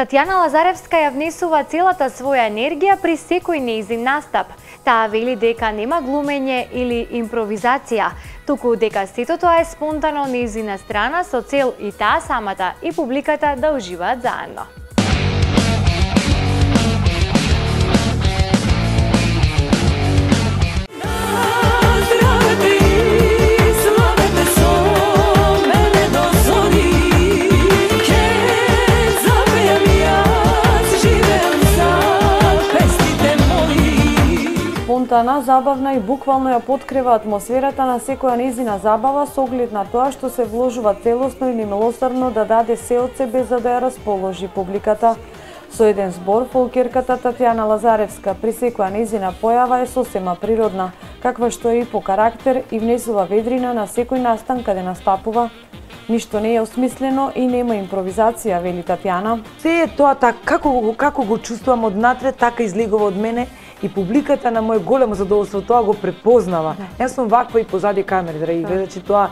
Татјана Лазаревска ја внесува целата своја енергија при секој нејзин настап. Таа вели дека нема глумење или импровизација, туку дека сето тоа е спонтано нејзина страна со цел и таа самата и публиката да уживаат заедно. Спонтана, забавна и буквално ја поткрива атмосферата на секоја нејзина забава со оглед на тоа што се вложува целосно или милосрдно да даде се од себе за да ја расположи публиката. Со еден збор, фолкерката Татјана Лазаревска при секоја нејзина појава е сосема природна, каква што е и по карактер и внесува ведрина на секој настан каде настапува. Ништо не е осмислено и нема импровизација, вели Татјана. Се е тоа како го чувствувам однатре, така излегува од мене и публиката на моје големо задоволство тоа го препознава. Јас сум ваква и позади камери, драги гледачи, тоа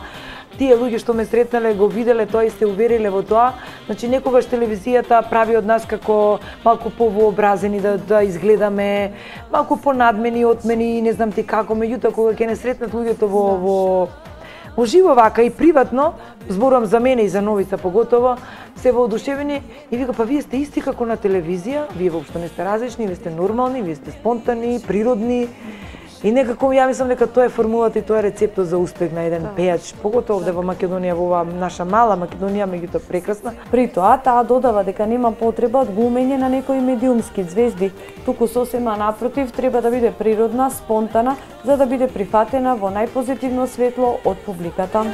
тие луѓе што ме сретнале, го виделе тоа и се увериле во тоа. Значи некогаш телевизијата прави од нас како малку повообразени да изгледаме, малку понадмени, отмени, не знам ти како, меѓутоа кога ќе не сретнат луѓето во живо вака и приватно, зборувам за мене и за Новица поготово, се воодушевени и вика, па вие сте исти како на телевизија, вие воопшто не сте различни, вие сте нормални, вие сте спонтани, природни. И некако ја мислам дека тоа е формулата и тоа е рецептот за успех на еден пејач, поготово овде во Македонија, во оваа наша мала Македонија, меѓутоа прекрасна. При тоа, таа додава дека нема потреба од глумење на некои медиумски звезди, туку сосема напротив треба да биде природна, спонтана, за да биде прифатена во најпозитивно светло од публиката.